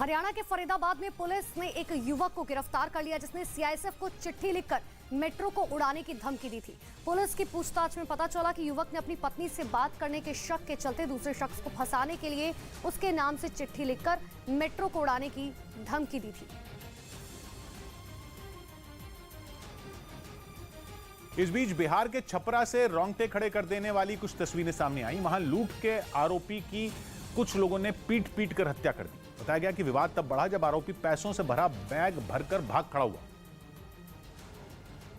हरियाणा के फरीदाबाद में पुलिस ने एक युवक को गिरफ्तार कर लिया जिसने सीआईएसएफ को चिट्ठी लिखकर मेट्रो को उड़ाने की धमकी दी थी। पुलिस की पूछताछ में पता चला कि युवक ने अपनी पत्नी से बात करने के शक के चलते दूसरे शख्स को फंसाने के लिए उसके नाम से चिट्ठी लिखकर मेट्रो को उड़ाने की धमकी दी थी। इस बीच बिहार के छपरा से रोंगटे खड़े कर देने वाली कुछ तस्वीरें सामने आई। वहां लूट के आरोपी की कुछ लोगों ने पीट कर हत्या कर दी। बताया गया कि विवाद तब बढ़ा जब आरोपी पैसों से भरा बैग भरकर भाग खड़ा हुआ,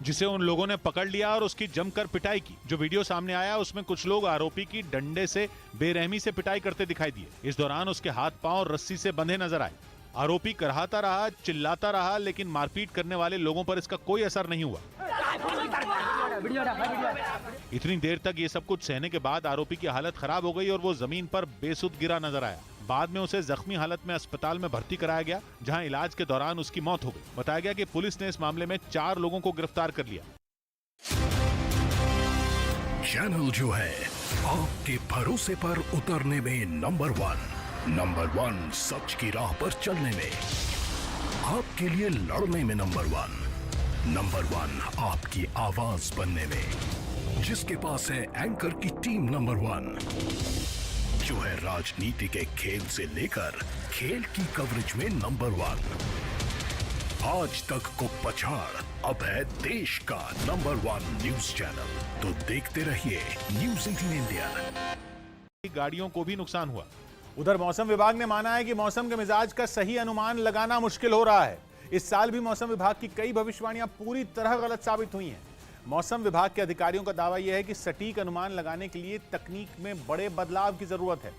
जिसे उन लोगों ने पकड़ लिया और उसकी जमकर पिटाई की। जो वीडियो सामने आया उसमें कुछ लोग आरोपी की डंडे से बेरहमी से पिटाई करते दिखाई दिए। इस दौरान उसके हाथ पांव रस्सी से बंधे नजर आए। आरोपी कराहता रहा, चिल्लाता रहा, लेकिन मारपीट करने वाले लोगों पर इसका कोई असर नहीं हुआ। इतनी देर तक ये सब कुछ सहने के बाद आरोपी की हालत खराब हो गई और वो जमीन पर बेसुध गिरा नजर आया। बाद में उसे जख्मी हालत में अस्पताल में भर्ती कराया गया, जहां इलाज के दौरान उसकी मौत हो गई। बताया गया कि पुलिस ने इस मामले में 4 लोगों को गिरफ्तार कर लिया। चैनल जो है आपके भरोसे पर उतरने में नंबर 1 सच की राह पर चलने में, आपके लिए लड़ने में नंबर 1 आपकी आवाज बनने में, जिसके पास है एंकर की टीम नंबर 1, जो है राजनीति के खेल से लेकर खेल की कवरेज में नंबर 1, आज तक को पछाड़ अब है देश का नंबर 1 न्यूज चैनल। तो देखते रहिए न्यूज 18 इंडिया। गाड़ियों को भी नुकसान हुआ। उधर मौसम विभाग ने माना है कि मौसम के मिजाज का सही अनुमान लगाना मुश्किल हो रहा है। इस साल भी मौसम विभाग की कई भविष्यवाणियां पूरी तरह गलत साबित हुई हैं। मौसम विभाग के अधिकारियों का दावा यह है कि सटीक अनुमान लगाने के लिए तकनीक में बड़े बदलाव की जरूरत है,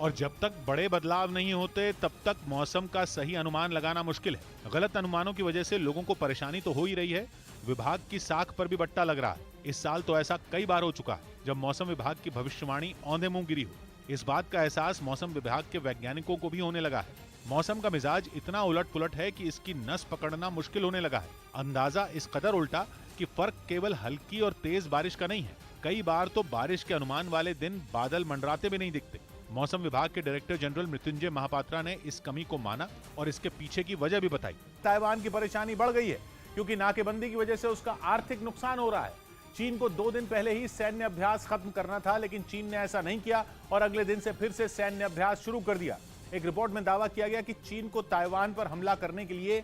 और जब तक बड़े बदलाव नहीं होते तब तक मौसम का सही अनुमान लगाना मुश्किल है। गलत अनुमानों की वजह से लोगों को परेशानी तो हो ही रही है, विभाग की साख पर भी बट्टा लग रहा है। इस साल तो ऐसा कई बार हो चुका है जब मौसम विभाग की भविष्यवाणी औंधे मुंह गिरी हो। इस बात का एहसास मौसम विभाग के वैज्ञानिकों को भी होने लगा है। मौसम का मिजाज इतना उलट पुलट है कि इसकी नस पकड़ना मुश्किल होने लगा है। अंदाजा इस कदर उल्टा कि फर्क केवल हल्की और तेज बारिश का नहीं है, कई बार तो बारिश के अनुमान वाले दिन बादल मंडराते भी नहीं दिखते। मौसम विभाग के डायरेक्टर जनरल मृत्युंजय महापात्रा ने इस कमी को माना और इसके पीछे की वजह भी बताई। ताइवान की परेशानी बढ़ गई है क्योंकि नाकेबंदी की वजह से उसका आर्थिक नुकसान हो रहा है। चीन को 2 दिन पहले ही सैन्य अभ्यास खत्म करना था, लेकिन चीन ने ऐसा नहीं किया और अगले दिन से फिर से सैन्य अभ्यास शुरू कर दिया। एक रिपोर्ट में दावा किया गया कि चीन को ताइवान पर हमला करने के लिए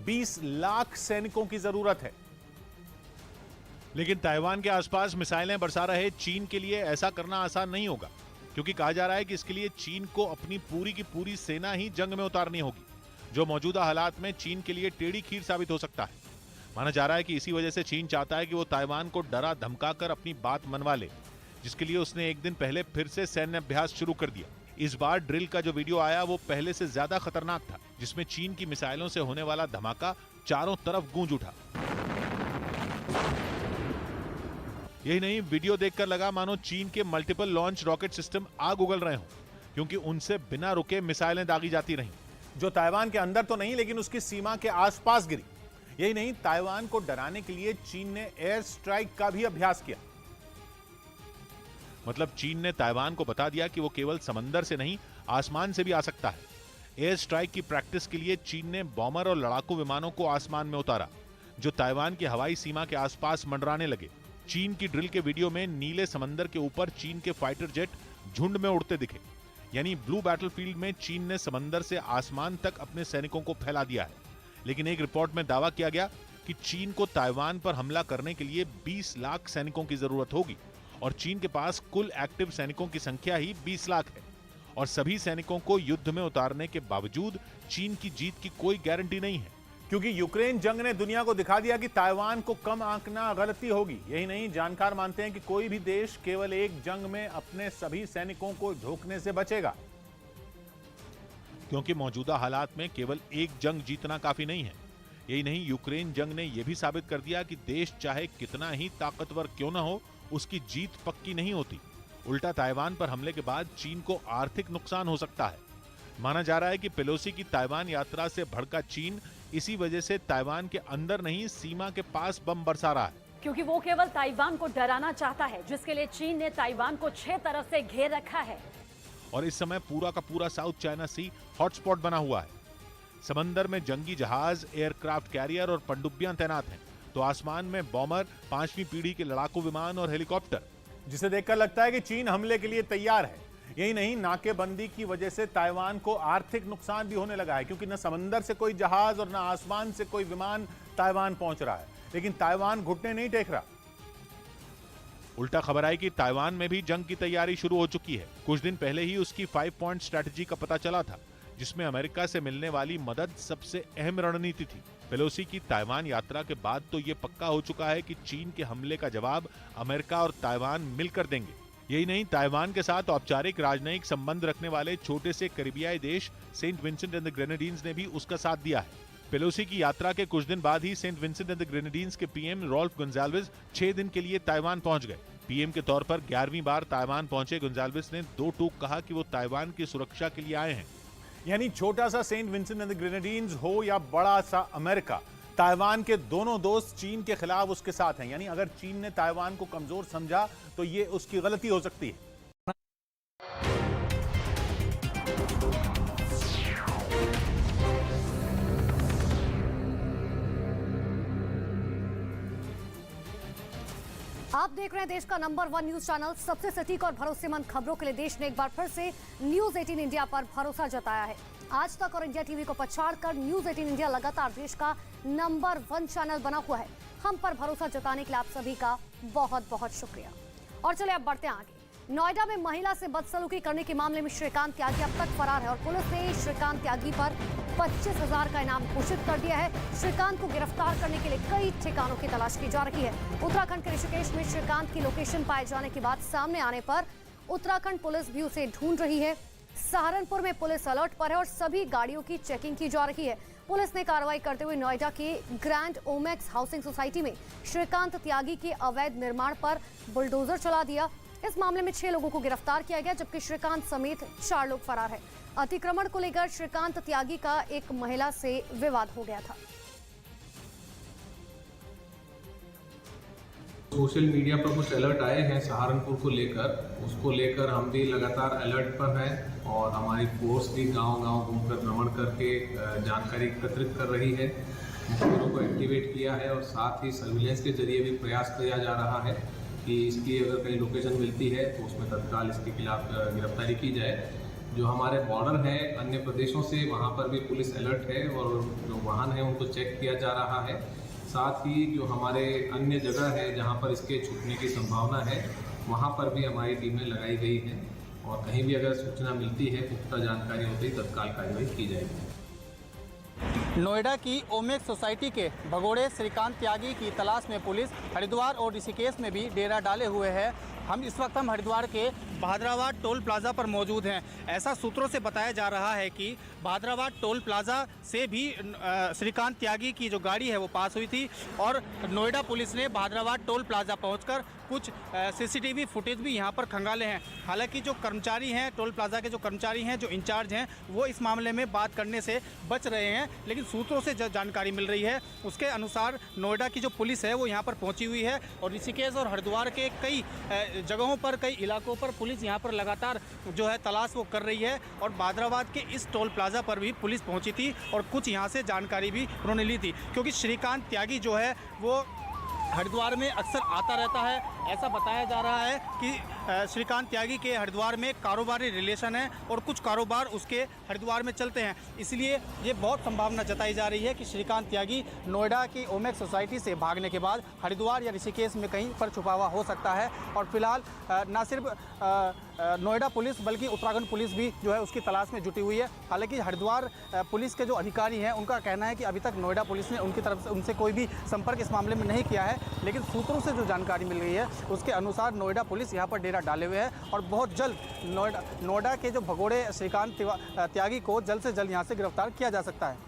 20 लाख सैनिकों की जरूरत है। लेकिन ताइवान के आसपास मिसाइलें बरसा रहे चीन के लिए ऐसा करना आसान नहीं होगा, क्योंकि कहा जा रहा है कि इसके लिए चीन को अपनी पूरी की पूरी सेना ही जंग में उतारनी होगी, जो मौजूदा हालात में चीन के लिए टेढ़ी खीर साबित हो सकता है। माना जा रहा है कि इसी वजह से चीन चाहता है कि वो ताइवान को डरा धमकाकर अपनी बात मनवा ले, जिसके लिए उसने एक दिन पहले फिर से सैन्य अभ्यास शुरू कर दिया। इस बार ड्रिल का जो वीडियो आया वो पहले से ज्यादा खतरनाक था, जिसमें चीन की मिसाइलों से होने वाला धमाका चारों तरफ गूंज उठा। यही नहीं, वीडियो देखकर लगा मानो चीन के मल्टीपल लॉन्च रॉकेट सिस्टम आग उगल रहे हों, क्योंकि उनसे बिना रुके मिसाइलें दागी जाती रहीं, जो ताइवान के अंदर तो नहीं लेकिन उसकी सीमा के आसपास गिरी। यही नहीं, ताइवान को डराने के लिए चीन ने एयर स्ट्राइक का भी अभ्यास किया। मतलब चीन ने ताइवान को बता दिया कि वो केवल समंदर से नहीं आसमान से भी आ सकता है। एयर स्ट्राइक की प्रैक्टिस के लिए चीन ने बॉमर और लड़ाकू विमानों को आसमान में उतारा, जो ताइवान की हवाई सीमा के आसपास मंडराने लगे। चीन की ड्रिल के वीडियो में नीले समंदर के ऊपर चीन के फाइटर जेट झुंड में उड़ते दिखे, यानी ब्लू बैटलफील्ड में चीन ने समंदर से आसमान तक अपने सैनिकों को फैला दिया है। लेकिन एक रिपोर्ट में दावा किया गया कि चीन को ताइवान पर हमला करने के लिए 20 लाख सैनिकों की जरूरत होगी, और चीन के पास कुल एक्टिव सैनिकों की संख्या ही 20 लाख है, और सभी सैनिकों को युद्ध में उतारने के बावजूद चीन की जीत की कोई गारंटी नहीं है, क्योंकि यूक्रेन जंग ने दुनिया को दिखा दिया कि ताइवान को कम आंकना गलती होगी। यही नहीं, जानकार मानते हैं कि कोई भी देश केवल एक जंग में अपने सभी सैनिकों को झोंकने से बचेगा, क्योंकि मौजूदा हालात में केवल एक जंग जीतना काफी नहीं है। यही नहीं, यूक्रेन जंग ने यह भी साबित कर दिया कि देश चाहे कितना ही ताकतवर क्यों ना हो, उसकी जीत पक्की नहीं होती। उल्टा ताइवान पर हमले के बाद चीन को आर्थिक नुकसान हो सकता है। माना जा रहा है कि पेलोसी की ताइवान यात्रा से भड़का चीन इसी वजह से ताइवान के अंदर नहीं सीमा के पास बम बरसा रहा है, क्योंकि वो केवल ताइवान को डराना चाहता है, जिसके लिए चीन ने ताइवान को 6 तरफ से घेर रखा है। और इस समय पूरा का पूरा साउथ चाइना सी हॉटस्पॉट बना हुआ है। समंदर में जंगी जहाज, एयरक्राफ्ट कैरियर और पनडुब्बियां तैनात हैं, तो आसमान में बॉमर, 5वीं पीढ़ी के लड़ाकू विमान और हेलीकॉप्टर, जिसे देखकर लगता है कि चीन हमले के लिए तैयार है। यही नहीं, नाकेबंदी की वजह से ताइवान को आर्थिक नुकसान भी होने लगा है, क्योंकि न समंदर से कोई जहाज और न आसमान से कोई विमान ताइवान पहुंच रहा है। लेकिन ताइवान घुटने नहीं टेक रहा। उल्टा खबर आई कि ताइवान में भी जंग की तैयारी शुरू हो चुकी है। कुछ दिन पहले ही उसकी 5 पॉइंट स्ट्रैटेजी का पता चला था, जिसमें अमेरिका से मिलने वाली मदद सबसे अहम रणनीति थी। पेलोसी की ताइवान यात्रा के बाद तो ये पक्का हो चुका है कि चीन के हमले का जवाब अमेरिका और ताइवान मिलकर देंगे। यही नहीं, ताइवान के साथ औपचारिक राजनयिक संबंध रखने वाले छोटे से कैरिबियाई देश Saint Vincent and the Grenadines ने भी उसका साथ दिया है। पेलोसी की यात्रा के कुछ दिन बाद ही Saint Vincent and the Grenadines के पीएम रॉल्फ गोंजाल्विस 6 दिन के लिए ताइवान पहुंच गए। पीएम के तौर पर 11वीं बार ताइवान पहुंचे गोंजाल्विस ने 2 टूक कहा कि वो ताइवान की सुरक्षा के लिए आए हैं। यानी छोटा सा Saint Vincent and the Grenadines हो या बड़ा सा अमेरिका, ताइवान के दोनों दोस्त चीन के खिलाफ उसके साथ हैं। यानी अगर चीन ने ताइवान को कमजोर समझा तो ये उसकी गलती हो सकती है। आप देख रहे हैं देश का नंबर 1 न्यूज चैनल। सबसे सटीक और भरोसेमंद खबरों के लिए देश ने एक बार फिर से न्यूज 18 इंडिया पर भरोसा जताया है। आज तक और इंडिया टीवी को पछाड़कर न्यूज 18 इंडिया लगातार देश का नंबर 1 चैनल बना हुआ है। हम पर भरोसा जताने के लिए आप सभी का बहुत बहुत शुक्रिया। और चलिए अब बढ़ते हैं आगे। नोएडा में महिला से बदसलूकी करने के मामले में श्रीकांत त्यागी अब तक फरार है और पुलिस ने श्रीकांत त्यागी पर 25,000 का इनाम घोषित कर दिया है। श्रीकांत को गिरफ्तार करने के लिए कई ठिकानों की तलाश की जा रही है। उत्तराखंड के ऋषिकेश में श्रीकांत की लोकेशन पाए जाने की बात सामने आने पर उत्तराखंड पुलिस भी उसे ढूंढ रही है। सहारनपुर में पुलिस अलर्ट पर है और सभी गाड़ियों की चेकिंग की जा रही है। पुलिस ने कार्रवाई करते हुए नोएडा के ग्रैंड ओमेक्स हाउसिंग सोसाइटी में श्रीकांत त्यागी के अवैध निर्माण पर बुलडोजर चला दिया। इस मामले में 6 लोगों को गिरफ्तार किया गया, जबकि श्रीकांत समेत 4 लोग फरार हैं। अतिक्रमण को लेकर श्रीकांत त्यागी का एक महिला से विवाद हो गया था। सोशल मीडिया पर कुछ अलर्ट आए हैं सहारनपुर को लेकर, उसको लेकर हम भी लगातार अलर्ट पर हैं और हमारी फोर्स भी गांव-गांव घूमकर भ्रमण करके जानकारी एकत्रित कर रही है। मुखबिरों को एक्टिवेट किया है और साथ ही सर्विलेंस के जरिए भी प्रयास किया जा रहा है कि इसकी अगर कहीं लोकेशन मिलती है तो उसमें तत्काल इसके खिलाफ गिरफ्तारी की जाए। जो हमारे बॉर्डर है अन्य प्रदेशों से, वहाँ पर भी पुलिस अलर्ट है और जो वाहन है उनको चेक किया जा रहा है। साथ ही जो हमारे अन्य जगह है जहाँ पर इसके छुपने की संभावना है, वहाँ पर भी हमारी टीमें लगाई गई हैं और कहीं भी अगर सूचना मिलती है, पुख्ता जानकारी होती है, तत्काल कार्रवाई की जाएगी। नोएडा की ओमेक्स सोसाइटी के भगोड़े श्रीकांत त्यागी की तलाश में पुलिस हरिद्वार और ऋषिकेश में भी डेरा डाले हुए है। इस वक्त हम हरिद्वार के भादराबाद टोल प्लाजा पर मौजूद हैं। ऐसा सूत्रों से बताया जा रहा है कि भादराबाद टोल प्लाजा से भी श्रीकांत त्यागी की जो गाड़ी है वो पास हुई थी और नोएडा पुलिस ने भादराबाद टोल प्लाजा पहुंचकर कुछ सीसीटीवी फुटेज भी यहां पर खंगाले हैं। हालांकि जो कर्मचारी हैं, टोल प्लाजा के जो कर्मचारी हैं, जो इंचार्ज हैं, वो इस मामले में बात करने से बच रहे हैं। लेकिन सूत्रों से जो जानकारी मिल रही है उसके अनुसार नोएडा की जो पुलिस है वो यहाँ पर पहुँची हुई है और ऋषिकेश और हरिद्वार के कई जगहों पर, कई इलाकों पर पुलिस यहाँ पर लगातार जो है तलाश वो कर रही है। और भादराबाद के इस टोल प्लाजा पर भी पुलिस पहुँची थी और कुछ यहाँ से जानकारी भी उन्होंने ली थी, क्योंकि श्रीकांत त्यागी जो है वो हरिद्वार में अक्सर आता रहता है। ऐसा बताया जा रहा है कि श्रीकांत त्यागी के हरिद्वार में कारोबारी रिलेशन है और कुछ कारोबार उसके हरिद्वार में चलते हैं। इसलिए ये बहुत संभावना जताई जा रही है कि श्रीकांत त्यागी नोएडा की ओमेक्स सोसाइटी से भागने के बाद हरिद्वार या ऋषिकेश में कहीं पर छुपा हुआ हो सकता है। और फिलहाल न सिर्फ नोएडा पुलिस बल्कि उत्तराखंड पुलिस भी जो है उसकी तलाश में जुटी हुई है। हालांकि हरिद्वार पुलिस के जो अधिकारी हैं उनका कहना है कि अभी तक नोएडा पुलिस ने उनकी तरफ से उनसे कोई भी संपर्क इस मामले में नहीं किया है। लेकिन सूत्रों से जो जानकारी मिल रही है उसके अनुसार नोएडा पुलिस यहाँ पर डेरा डाले हुए है और बहुत जल्द नोएडा के जो भगोड़े श्रीकांत त्यागी को जल्द से जल्द यहाँ से गिरफ्तार किया जा सकता है।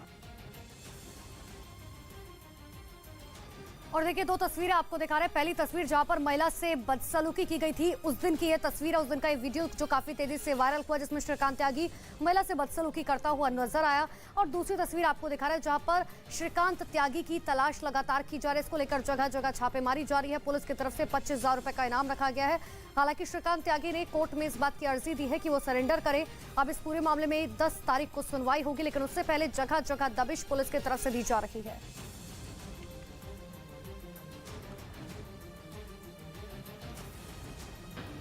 और देखिए, दो तस्वीरें आपको दिखा रहे हैं। पहली तस्वीर जहां पर महिला से बदसलूकी की गई थी, उस दिन की यह तस्वीर है, उस दिन का ये वीडियो जो काफी तेजी से वायरल हुआ, जिसमें श्रीकांत त्यागी महिला से बदसलूकी करता हुआ नजर आया। और दूसरी तस्वीर आपको दिखा रहे हैं जहां पर श्रीकांत त्यागी की तलाश लगातार की जा रही है। इसको लेकर जगह जगह छापेमारी जारी है। पुलिस की तरफ से 25,000 रुपए का इनाम रखा गया है। हालांकि श्रीकांत त्यागी ने कोर्ट में इस बात की अर्जी दी है कि वो सरेंडर करे। अब इस पूरे मामले में 10 तारीख को सुनवाई होगी, लेकिन उससे पहले जगह जगह दबिश पुलिस की तरफ से दी जा रही है।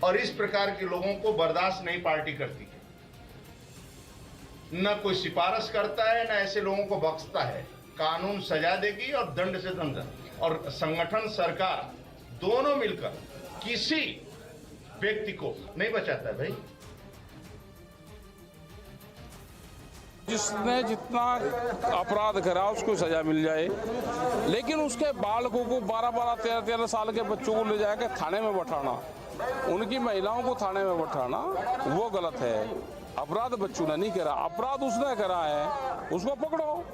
और इस प्रकार के लोगों को बर्दाश्त नहीं पार्टी करती है। न कोई सिफारिश करता है, न ऐसे लोगों को बख्शता है। कानून सजा देगी और दंड से दंड, और संगठन, सरकार दोनों मिलकर किसी व्यक्ति को नहीं बचाता है भाई। जिसने जितना अपराध करा उसको सजा मिल जाए, लेकिन उसके बालकों को 12-12, 13-13 साल के बच्चों को ले जाकर थाने में बैठाना, उनकी महिलाओं को थाने में बैठाना, वो गलत है। अपराध बच्चों ने नहीं करा, अपराध उसने करा है, उसको पकड़ो।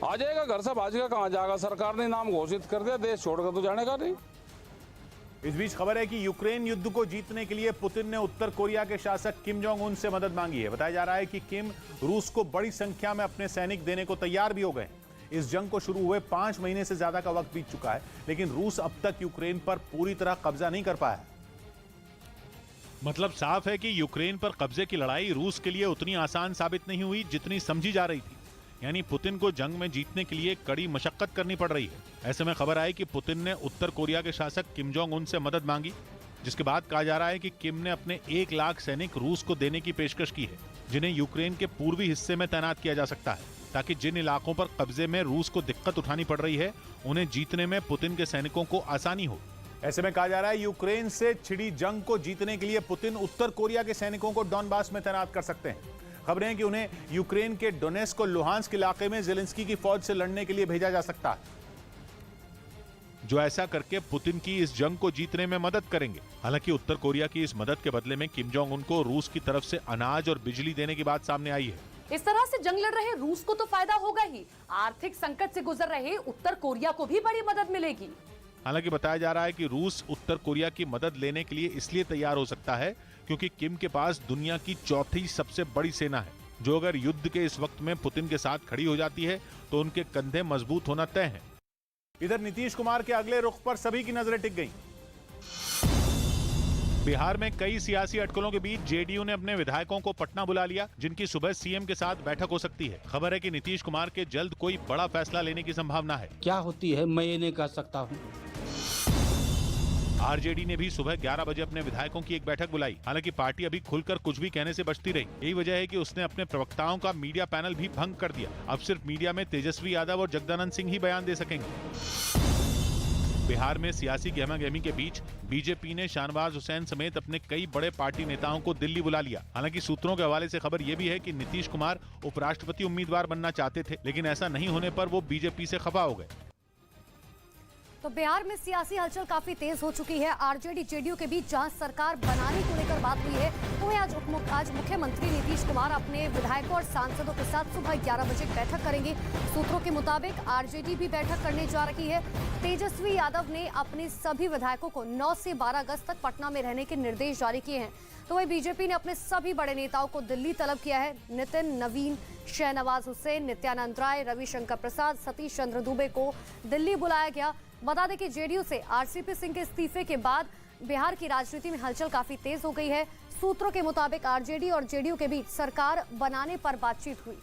आ जाएगा घर से, भाज का कहाँ जाएगा? सरकार ने नाम घोषित कर दिया, देश छोड़कर तो जाने का नहीं। इस बीच खबर है कि यूक्रेन युद्ध को जीतने के लिए पुतिन ने उत्तर कोरिया के शासक किम जोंग उन से मदद मांगी है। बताया जा रहा है कि किम रूस को बड़ी संख्या में अपने सैनिक देने को तैयार भी हो गए। इस जंग को शुरू हुए 5 महीने से ज्यादा का वक्त बीत चुका है, लेकिन रूस अब तक यूक्रेन पर पूरी तरह कब्जा नहीं कर पाया। मतलब साफ है कि यूक्रेन पर कब्जे की लड़ाई रूस के लिए उतनी आसान साबित नहीं हुई जितनी समझी जा रही थी। यानी पुतिन को जंग में जीतने के लिए कड़ी मशक्कत करनी पड़ रही है। ऐसे में खबर आई कि पुतिन ने उत्तर कोरिया के शासक किम जोंग उन से मदद मांगी, जिसके बाद कहा जा रहा है कि किम ने अपने 1 लाख सैनिक रूस को देने की पेशकश की है, जिन्हें यूक्रेन के पूर्वी हिस्से में तैनात किया जा सकता है, ताकि जिन इलाकों पर कब्जे में रूस को दिक्कत उठानी पड़ रही है, उन्हें जीतने में पुतिन के सैनिकों को आसानी हो। ऐसे में कहा जा रहा है यूक्रेन से छिड़ी जंग को जीतने के लिए पुतिन उत्तर कोरिया के सैनिकों को डॉनबास में तैनात कर सकते हैं। खबरें हैं कि उन्हें यूक्रेन के डोनेस्क और लुहांस्क इलाके में ज़ेलेंस्की की फौज से लड़ने के लिए भेजा जा सकता है, जो ऐसा करके पुतिन की इस जंग को जीतने में मदद करेंगे। हालांकि उत्तर कोरिया की इस मदद के बदले में किम जोंग उन को रूस की तरफ से अनाज और बिजली देने की बात सामने आई है। इस तरह से जंग लड़ रहे रूस को तो फायदा होगा ही, आर्थिक संकट से गुजर रहे उत्तर कोरिया को भी बड़ी मदद मिलेगी। हालांकि बताया जा रहा है कि रूस उत्तर कोरिया की मदद लेने के लिए इसलिए तैयार हो सकता है क्योंकि किम के पास दुनिया की 4थी सबसे बड़ी सेना है, जो अगर युद्ध के इस वक्त में पुतिन के साथ खड़ी हो जाती है तो उनके कंधे मजबूत होना तय है। इधर नीतीश कुमार के अगले रुख पर सभी की नजरें टिक गईं। बिहार में कई सियासी अटकलों के बीच जेडीयू ने अपने विधायकों को पटना बुला लिया, जिनकी सुबह सीएम के साथ बैठक हो सकती है। खबर है कि नीतीश कुमार के जल्द कोई बड़ा फैसला लेने की संभावना है। क्या होती है मैं ये नहीं कह सकता हूँ। आरजेडी ने भी सुबह 11 बजे अपने विधायकों की एक बैठक बुलाई। हालांकि पार्टी अभी खुलकर कुछ भी कहने से बचती रही। यही वजह है कि उसने अपने प्रवक्ताओं का मीडिया पैनल भी भंग कर दिया। अब सिर्फ मीडिया में तेजस्वी यादव और जगदानंद सिंह ही बयान दे सकेंगे। बिहार में सियासी गहमागहमी के बीच बीजेपी ने शाहनवाज हुसैन समेत अपने कई बड़े पार्टी नेताओं को दिल्ली बुला लिया। हालांकि सूत्रों के हवाले से खबर यह भी है कि नीतीश कुमार उपराष्ट्रपति उम्मीदवार बनना चाहते थे, लेकिन ऐसा नहीं होने पर वो बीजेपी से खफा हो गए। तो बिहार में सियासी हलचल काफी तेज हो चुकी है। आरजेडी जेडीयू के बीच जहां सरकार बनाने को लेकर बात हुई है, वहीं आज मुख्यमंत्री नीतीश कुमार अपने विधायकों और सांसदों के साथ सुबह 11 बजे बैठक करेंगे। सूत्रों के मुताबिक आरजेडी भी बैठक करने जा रही है। तेजस्वी यादव ने अपने सभी विधायकों को 9 से 12 अगस्त तक पटना में रहने के निर्देश जारी किए हैं। तो वही बीजेपी ने अपने सभी बड़े नेताओं को दिल्ली तलब किया है। नितिन नवीन, शाहनवाज हुसैन, नित्यानंद राय, रविशंकर प्रसाद, सतीश चंद्र दुबे को दिल्ली बुलाया गया। बता दें कि जेडीयू से आरसीपी सिंह के इस्तीफे के बाद बिहार की राजनीति में हलचल काफी तेज हो गई है। सूत्रों के मुताबिक आरजेडी और जेडीयू के बीच सरकार बनाने पर बातचीत हुई।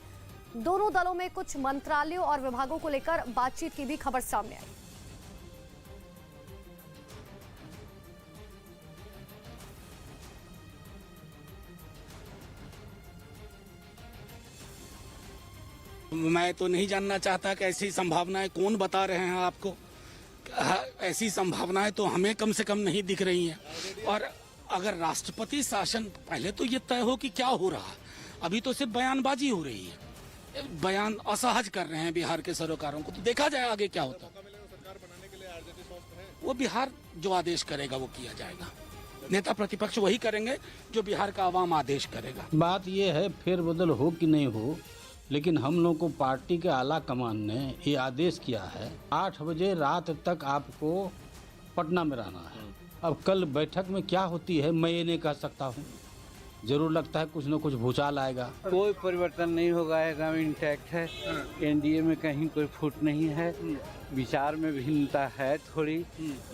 दोनों दलों में कुछ मंत्रालयों और विभागों को लेकर बातचीत की भी खबर सामने आई। मैं तो नहीं जानना चाहता कि ऐसी संभावनाएं कौन बता रहे हैं आपको। ऐसी संभावनाएं तो हमें कम से कम नहीं दिख रही हैं। और अगर राष्ट्रपति शासन, पहले तो ये तय हो कि क्या हो रहा है, अभी तो सिर्फ बयानबाजी हो रही है, बयान असहज कर रहे हैं बिहार के सरोकारों को। तो देखा जाए आगे क्या होता है। वो बिहार जो आदेश करेगा वो किया जाएगा। नेता प्रतिपक्ष वही करेंगे जो बिहार का आवाम आदेश करेगा। बात ये है फेरबदल हो कि नहीं हो, लेकिन हम लोग को पार्टी के आला कमान ने ये आदेश किया है 8 बजे रात तक आपको पटना में रहना है। अब कल बैठक में क्या होती है मैं ये नहीं कह सकता हूँ। जरूर लगता है कुछ न कुछ भूचाल आएगा। कोई परिवर्तन नहीं होगा, एकदम इंटैक्ट है। एनडीए में कहीं कोई फूट नहीं है। विचार में भिन्नता है थोड़ी,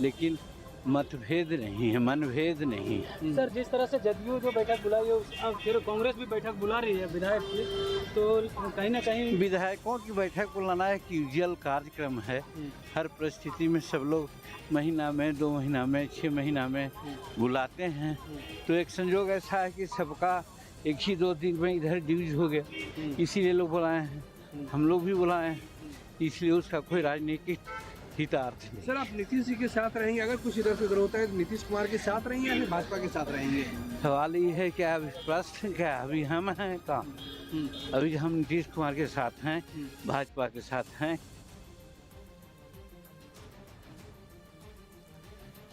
लेकिन मतभेद नहीं है, मनभेद नहीं है। सर, जिस तरह से जदयू जो बैठक बुलाई है, फिर कांग्रेस भी बैठक बुला रही है विधायक की, तो कहीं ना कहीं विधायकों की बैठक बुलाना एक यूजुअल कार्यक्रम है। हर परिस्थिति में सब लोग महीना में, 2 महीना में, 6 महीना में बुलाते हैं। तो एक संजोग ऐसा है कि सबका एक ही 2 दिन में इधर ड्यूज हो गया, इसीलिए लोग बुलाए हैं। हम लोग भी बुलाए हैं, इसलिए उसका कोई राजनीतिक हितार्थ नहीं। सर, आप नीतीश जी के साथ रहेंगे? अगर कुछ इधर से उधर होता है तो नीतीश कुमार के साथ रहेंगे या भाजपा के साथ रहेंगे? सवाल ये है कि अभी प्रश्न क्या, अभी हम हैं काम, अभी हम नीतीश कुमार के साथ हैं, भाजपा के साथ हैं।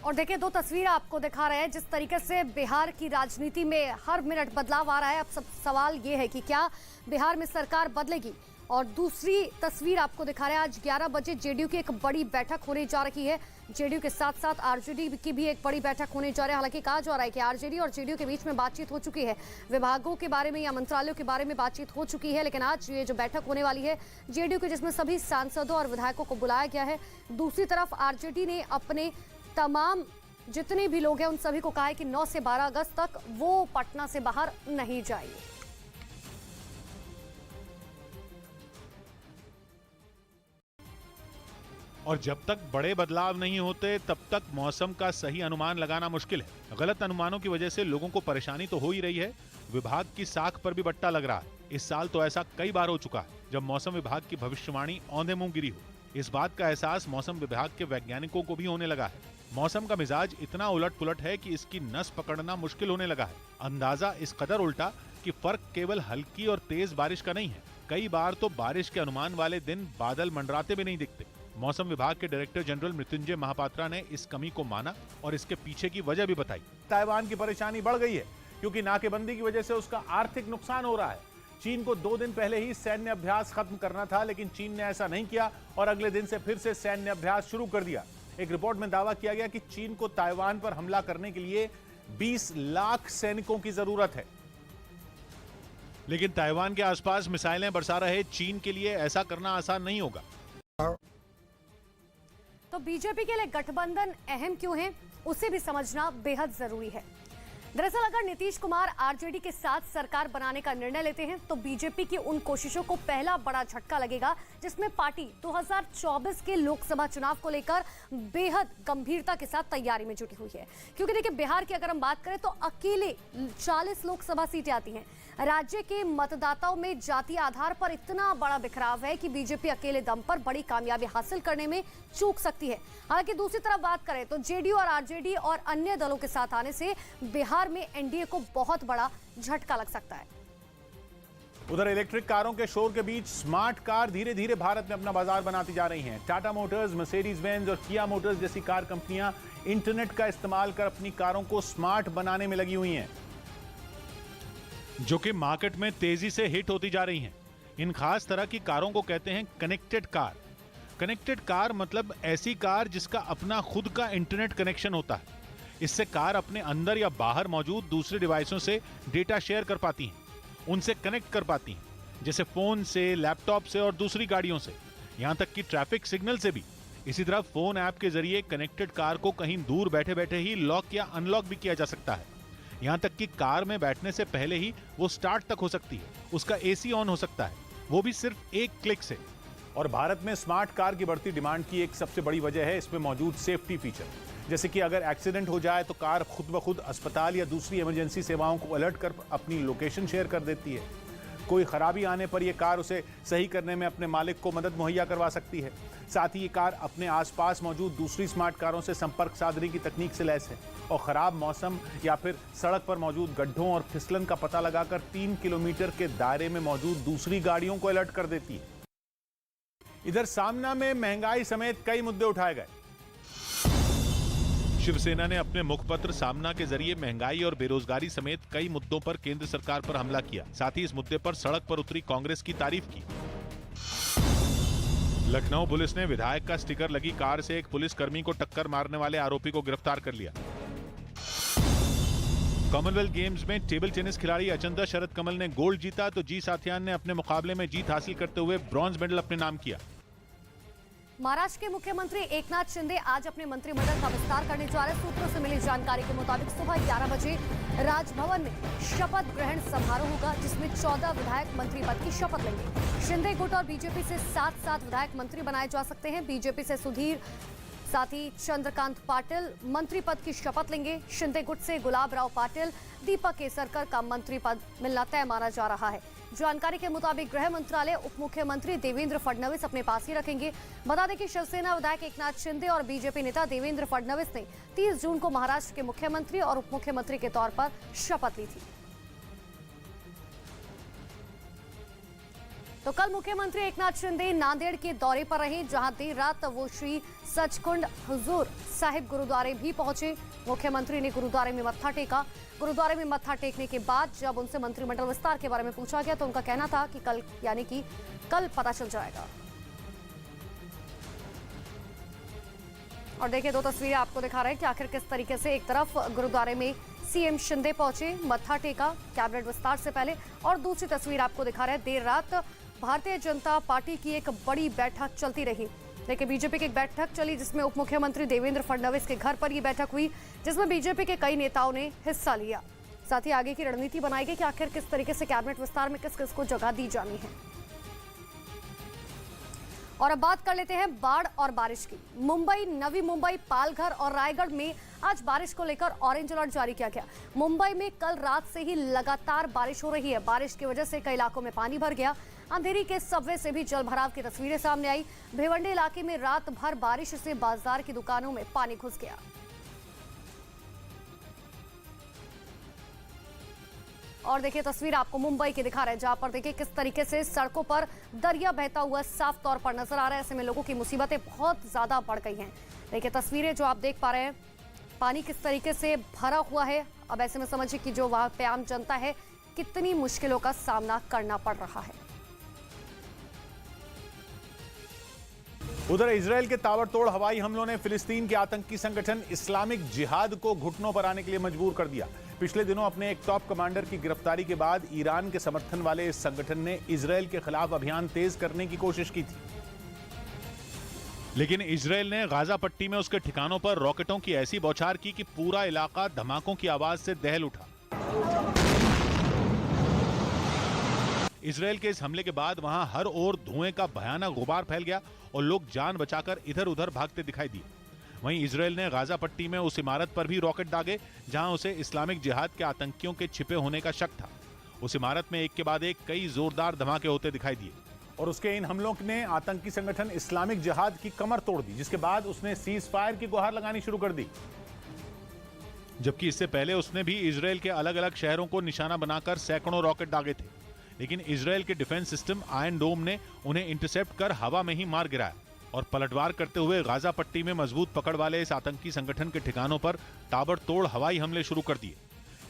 और देखिए, 2 तस्वीर आपको दिखा रहे हैं जिस तरीके से बिहार की राजनीति में हर मिनट बदलाव आ रहा है। अब सब सवाल ये है कि क्या बिहार में सरकार बदलेगी। और दूसरी तस्वीर आपको दिखा रहे हैं, आज 11 बजे जेडीयू की एक बड़ी बैठक होने जा रही है। जेडीयू के साथ साथ आरजेडी की भी एक बड़ी बैठक होने जा रही है। हालांकि कहा जा रहा है कि आरजेडी और जेडीयू के बीच में बातचीत हो चुकी है, विभागों के बारे में या मंत्रालयों के बारे में बातचीत हो चुकी है। लेकिन आज ये जो बैठक होने वाली है जेडीयू के, जिसमें सभी सांसदों और विधायकों को बुलाया गया है। दूसरी तरफ आरजेडी ने अपने तमाम जितने भी लोग हैं उन सभी को कहा है कि 9 से 12 अगस्त तक वो पटना से बाहर नहीं जाएंगे। और जब तक बड़े बदलाव नहीं होते तब तक मौसम का सही अनुमान लगाना मुश्किल है। गलत अनुमानों की वजह से लोगों को परेशानी तो हो ही रही है, विभाग की साख पर भी बट्टा लग रहा है। इस साल तो ऐसा कई बार हो चुका है जब मौसम विभाग की भविष्यवाणी औंधे मुंह गिरी हो। इस बात का एहसास मौसम विभाग के वैज्ञानिकों को भी होने लगा है। मौसम का मिजाज इतना उलट पुलट है कि इसकी नस पकड़ना मुश्किल होने लगा है। अंदाजा इस कदर उल्टा कि फर्क केवल हल्की और तेज बारिश का नहीं है, कई बार तो बारिश के अनुमान वाले दिन बादल मंडराते भी नहीं दिखते। मौसम विभाग के डायरेक्टर जनरल मृत्युंजय महापात्रा ने इस कमी को माना और इसके पीछे की वजह भी बताई। ताइवान की परेशानी बढ़ गई है क्योंकि नाकेबंदी की वजह से उसका आर्थिक नुकसान हो रहा है। चीन को 2 दिन पहले ही सैन्य अभ्यास खत्म करना था, लेकिन चीन ने ऐसा नहीं किया और अगले दिन से फिर से सैन्य अभ्यास शुरू कर दिया। एक रिपोर्ट में दावा किया गया कि चीन को ताइवान पर हमला करने के लिए 20 लाख सैनिकों की जरूरत है। लेकिन ताइवान के आसपास मिसाइलें बरसा रहे चीन के लिए ऐसा करना आसान नहीं होगा। तो बीजेपी के लिए गठबंधन अहम क्यों है, उसे भी समझना बेहद जरूरी है। दरअसल अगर नीतीश कुमार आरजेडी के साथ सरकार बनाने का निर्णय लेते हैं तो बीजेपी की उन कोशिशों को पहला बड़ा झटका लगेगा, जिसमें पार्टी 2024 के लोकसभा चुनाव को लेकर बेहद गंभीरता के साथ तैयारी में जुटी हुई है। क्योंकि देखिए, बिहार की अगर हम बात करें तो अकेले 40 लोकसभा सीटें आती हैं। राज्य के मतदाताओं में जातीय आधार पर इतना बड़ा बिखराव है कि बीजेपी अकेले दम पर बड़ी कामयाबी हासिल करने में चूक सकती है। हालांकि दूसरी तरफ बात करें तो जेडीयू और आरजेडी और अन्य दलों के साथ आने से बिहार में एनडीए को बहुत बड़ा झटका लग सकता है। उधर इलेक्ट्रिक कारों के शोर के बीच स्मार्ट कार धीरे धीरे भारत में अपना बाजार बनाती जा रही हैं। टाटा मोटर्स, मर्सिडीज बेंज और किया मोटर्स जैसी कार कंपनियां इंटरनेट का इस्तेमाल कर अपनी कारों को स्मार्ट बनाने में लगी हुई हैं, जो कि मार्केट में तेजी से हिट होती जा रही हैं। इन खास तरह की कारों को कहते हैं कनेक्टेड कार। कनेक्टेड कार मतलब ऐसी कार जिसका अपना खुद का इंटरनेट कनेक्शन होता है। इससे कार अपने अंदर या बाहर मौजूद दूसरे डिवाइसों से डेटा शेयर कर पाती हैं, उनसे कनेक्ट कर पाती हैं, जैसे फोन से, लैपटॉप से और दूसरी गाड़ियों से, यहां तक कि ट्रैफिक सिग्नल से भी। इसी तरह फोन ऐप के जरिए कनेक्टेड कार को कहीं दूर बैठे बैठे ही लॉक या अनलॉक भी किया जा सकता है। यहां तक कि कार में बैठने से पहले ही वो स्टार्ट तक हो सकती है, उसका एसी ऑन हो सकता है, वो भी सिर्फ एक क्लिक से। और भारत में स्मार्ट कार की बढ़ती डिमांड की एक सबसे बड़ी वजह है इसमें मौजूद सेफ्टी फीचर। जैसे कि अगर एक्सीडेंट हो जाए तो कार खुद ब खुद अस्पताल या दूसरी इमरजेंसी सेवाओं को अलर्ट कर अपनी लोकेशन शेयर कर देती है। कोई खराबी आने पर यह कार उसे सही करने में अपने मालिक को मदद मुहैया करवा सकती है। साथ ही ये कार अपने आसपास मौजूद दूसरी स्मार्ट कारों से संपर्क साधने की तकनीक से लैस है और खराब मौसम या फिर सड़क पर मौजूद गड्ढों और फिसलन का पता लगाकर 3 किलोमीटर के दायरे में मौजूद दूसरी गाड़ियों को अलर्ट कर देती है। इधर सामना में महंगाई समेत कई मुद्दे उठाए गए। शिवसेना ने अपने मुखपत्र सामना के जरिए महंगाई और बेरोजगारी समेत कई मुद्दों पर केंद्र सरकार पर हमला किया। साथ ही इस मुद्दे पर सड़क पर उतरी कांग्रेस की तारीफ की। लखनऊ पुलिस ने विधायक का स्टिकर लगी कार से एक पुलिसकर्मी को टक्कर मारने वाले आरोपी को गिरफ्तार कर लिया। कॉमनवेल्थ गेम्स में टेबल टेनिस खिलाड़ी अचंता शरद कमल ने गोल्ड जीता तो जी साथियान ने अपने मुकाबले में जीत हासिल करते हुए ब्रॉन्ज मेडल अपने नाम किया। महाराष्ट्र के मुख्यमंत्री एकनाथ शिंदे आज अपने मंत्रिमंडल का विस्तार करने जा रहे। सूत्रों से मिली जानकारी के मुताबिक सुबह 11 बजे राजभवन में शपथ ग्रहण समारोह होगा, जिसमें 14 विधायक मंत्री पद की शपथ लेंगे। शिंदे गुट और बीजेपी से 7 विधायक मंत्री बनाए जा सकते हैं। बीजेपी से सुधीर, साथ ही चंद्रकांत पाटिल मंत्री पद की शपथ लेंगे। शिंदे गुट से गुलाब राव पाटिल, दीपक केसरकर का मंत्री पद मिलना तय माना जा रहा है। जानकारी के मुताबिक गृह मंत्रालय उप मुख्यमंत्री देवेंद्र फडणवीस अपने पास ही रखेंगे। बता दें कि शिवसेना विधायक एकनाथ शिंदे और बीजेपी नेता देवेंद्र फडणवीस ने 30 जून को महाराष्ट्र के मुख्यमंत्री और उप मुख्यमंत्री के तौर पर शपथ ली थी। तो कल मुख्यमंत्री एकनाथ शिंदे नांदेड़ के दौरे पर रहे, जहां देर रात वो श्री सचखंड हुजूर साहिब गुरुद्वारे भी पहुंचे। मुख्यमंत्री ने गुरुद्वारे में मत्था टेका। गुरुद्वारे में मत्था टेकने के बाद जब उनसे मंत्रिमंडल विस्तार के बारे में पूछा गया तो उनका कहना था कि कल यानी कि कल पता चल जाएगा। और देखिए, 2 तस्वीरें आपको दिखा रहे हैं कि आखिर किस तरीके से एक तरफ गुरुद्वारे में सीएम शिंदे पहुंचे, मत्था टेका कैबिनेट विस्तार से पहले, और दूसरी तस्वीर आपको दिखा रहे हैं देर रात भारतीय जनता पार्टी की एक बड़ी बैठक चलती रही। देखिए, बीजेपी की एक बैठक चली जिसमें उप मुख्यमंत्री देवेंद्र फडणवीस के घर पर यह बैठक हुई, जिसमें बीजेपी के कई नेताओं ने हिस्सा लिया। साथ ही आगे की रणनीति बनाई गई कि आखिर किस तरीके से कैबिनेट विस्तार में किस किस को जगह दी जानी है। और अब बात कर लेते हैं बाढ़ और बारिश की। मुंबई, नवी मुंबई, पालघर और रायगढ़ में आज बारिश को लेकर ऑरेंज अलर्ट जारी किया गया। मुंबई में कल रात से ही लगातार बारिश हो रही है। बारिश की वजह से कई इलाकों में पानी भर गया। अंधेरी के सबवे से भी जल भराव की तस्वीरें सामने आई। भिवंडी इलाके में रात भर बारिश से बाजार की दुकानों में पानी घुस गया। और देखिए, तस्वीर आपको मुंबई की दिखा रहे हैं, जहां पर देखिए किस तरीके से सड़कों पर दरिया बहता हुआ साफ तौर पर नजर आ रहा है। ऐसे में लोगों की मुसीबतें बहुत ज्यादा बढ़ गई हैं। देखिए तस्वीरें जो आप देख पा रहे हैं, पानी किस तरीके से भरा हुआ है। अब ऐसे में समझिए कि जो वहां पे आम जनता है कितनी मुश्किलों का सामना करना पड़ रहा है। उधर इजरायल के ताबड़तोड़ हवाई हमलों ने फिलिस्तीन के आतंकी संगठन इस्लामिक जिहाद को घुटनों पर आने के लिए मजबूर कर दिया। पिछले दिनों अपने एक टॉप कमांडर की गिरफ्तारी के बाद ईरान के समर्थन वाले इस संगठन ने इजरायल के खिलाफ अभियान तेज करने की कोशिश की थी, लेकिन इजरायल ने गाजा पट्टी में उसके ठिकानों पर रॉकेटों की ऐसी बौछार की कि पूरा इलाका धमाकों की आवाज से दहल उठा। इजरायल के इस हमले के बाद वहां हर ओर धुएं का भयानक गुबार फैल गया और लोग जान बचाकर इधर उधर भागते दिखाई दिए। वहीं इजरायल ने गाजा पट्टी में उस इमारत पर भी रॉकेट दागे जहां उसे इस्लामिक जिहाद के आतंकियों के छिपे होने का शक था। उस इमारत में एक के बाद एक कई जोरदार धमाके होते दिखाई दिए और उसके इन हमलों ने आतंकी संगठन इस्लामिक जिहाद की कमर तोड़ दी, जिसके बाद उसने सीज फायर की गुहार लगानी शुरू कर दी। जबकि इससे पहले उसने भी इजरायल के अलग अलग शहरों को निशाना बनाकर सैकड़ों रॉकेट दागे थे, लेकिन इजरायल के डिफेंस सिस्टम आयरन डोम ने उन्हें इंटरसेप्ट कर हवा में ही मार गिराया और पलटवार करते हुए गाजा पट्टी में मजबूत पकड़ वाले इस आतंकी संगठन के ठिकानों पर ताबड़तोड़ हवाई हमले शुरू कर दिए।